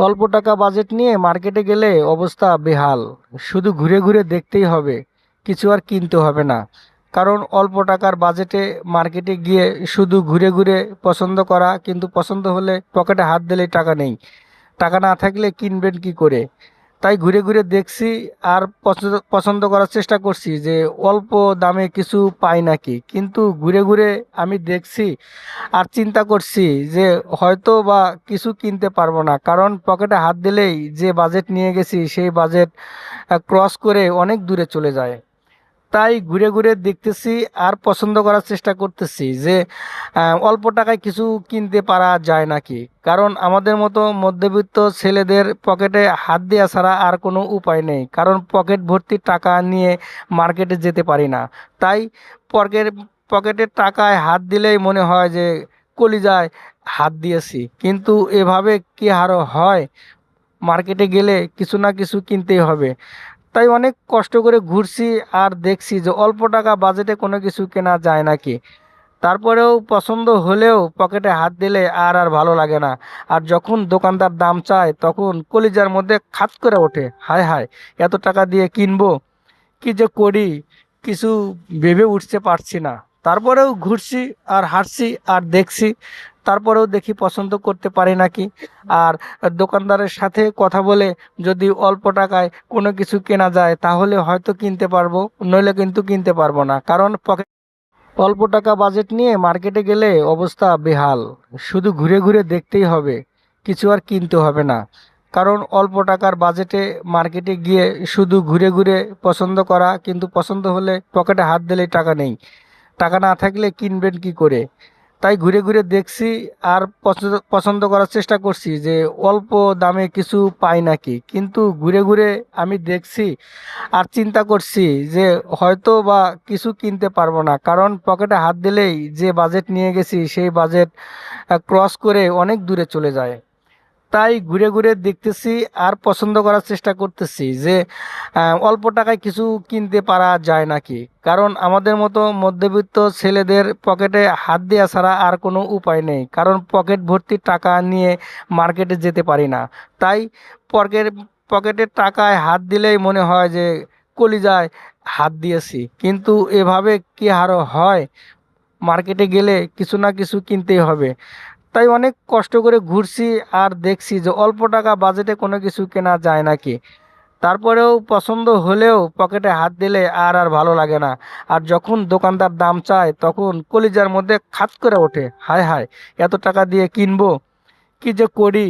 অল্প টাকা বাজেট নিয়ে মার্কেটে গেলে অবস্থা বেহাল। শুধু ঘুরে ঘুরে দেখতেই হবে, কিছু আর কিনতে হবে না। কারণ অল্প টাকার বাজেটে মার্কেটে গিয়ে শুধু ঘুরে ঘুরে পছন্দ করা, কিন্তু পছন্দ হলে পকেটে হাত দিলেই টাকা নেই। টাকা না থাকলে কিনবেন কি করে? তাই ঘুরে ঘুরে দেখছি আর পছন্দ পছন্দ করার চেষ্টা করছি যে অল্প দামে কিছু পাই নাকি, কিন্তু ঘুরে ঘুরে আমি দেখছি আর চিন্তা করছি যে হয়তো বা কিছু কিনতে পারবো না, কারণ পকেটে হাত দিলেই যে বাজেট নিয়ে গেছি সেই বাজেট ক্রস করে অনেক দূরে চলে যায়। তাই ঘুরে ঘুরে দেখতেছি আর পছন্দ করার চেষ্টা করতেছি যে অল্প টাকায় কিছু কিনতে পারা যায় নাকি। কারণ আমাদের মতো মধ্যবিত্ত ছেলেদের পকেটে হাত দেওয়া ছাড়া আর কোনো উপায় নেই, কারণ পকেট ভর্তি টাকা নিয়ে মার্কেটে যেতে পারি না। তাই পকেট পকেটের টাকায় হাত দিলেই মনে হয় যে কলিজায় হাত দিয়েছি। কিন্তু এভাবে কি আরও হয়? মার্কেটে গেলে কিছু না কিছু কিনতেই হবে। তাই অনেক কষ্ট করে ঘুরছি আর দেখছি যে অল্প টাকা বাজেটে কোনো কিছু কেনা যায় নাকি। তারপরেও পছন্দ হলেও পকেটে হাত দিলে আর ভালো লাগে না। আর যখন দোকানদার দাম চায় তখন কলিজার মধ্যে খাত করে ওঠে, হায় হায়, এত টাকা দিয়ে কিনবো, কি যে করি কিছু ভেবে উঠতে পারছি না। তারপরেও ঘুরছি আর হাঁটছি আর দেখছি, তারপরেও দেখি পছন্দ করতে পারি নাকি। আর দোকানদারের সাথে কথা বলে যদি অল্প টাকায় কোনো কিছু কেনা যায় তাহলে হয়তো কিনতে পারবো, নইলে কিন্তু কিনতে পারবো না। কারণ অল্প টাকা বাজেট নিয়ে মার্কেটে গেলে অবস্থা বেহাল। শুধু ঘুরে ঘুরে দেখতেই হবে, কিছু আর কিনতে হবে না। কারণ অল্প টাকার বাজেটে মার্কেটে গিয়ে শুধু ঘুরে ঘুরে পছন্দ করা, কিন্তু পছন্দ হলে পকেটে হাত দিলেই টাকা নেই। টাকা না থাকলে কিনবেন কি করে? তাই ঘুরে ঘুরে দেখছি আর পছন্দ পছন্দ করার চেষ্টা করছি যে অল্প দামে কিছু পাই নাকি, কিন্তু ঘুরে ঘুরে আমি দেখছি আর চিন্তা করছি যে হয়তো বা কিছু কিনতে পারবো না, কারণ পকেটে হাত দিলেই যে বাজেট নিয়ে গেছি সেই বাজেট ক্রস করে অনেক দূরে চলে যায়। তাই ঘুরে ঘুরে দেখতেছি আর পছন্দ করার চেষ্টা করতেছি যে অল্প টাকায় কিছু কিনতে পারা যায় নাকি। কারণ আমাদের মতো মধ্যবিত্ত ছেলেদের পকেটে হাত দেওয়া ছাড়া আর কোনো উপায় নেই, কারণ পকেট ভর্তি টাকা নিয়ে মার্কেটে যেতে পারি না। তাই পকেট পকেটের টাকায় হাত দিলেই মনে হয় যে কলিজায় হাত দিয়েছি। কিন্তু এভাবে কি আরও হয়? মার্কেটে গেলে কিছু না কিছু কিনতেই হবে। তাই অনেক কষ্ট করে ঘুরছি আর দেখছি যে অল্প টাকা বাজেটে কোনো কিছু কেনা যায় নাকি। তারপরেও পছন্দ হলেও পকেটে হাত দিলে আর ভালো লাগে না। আর যখন দোকানদার দাম চায় তখন কলিজার মধ্যে খাত করে ওঠে, হায় হায়, এত টাকা দিয়ে কিনবো, কি যে করি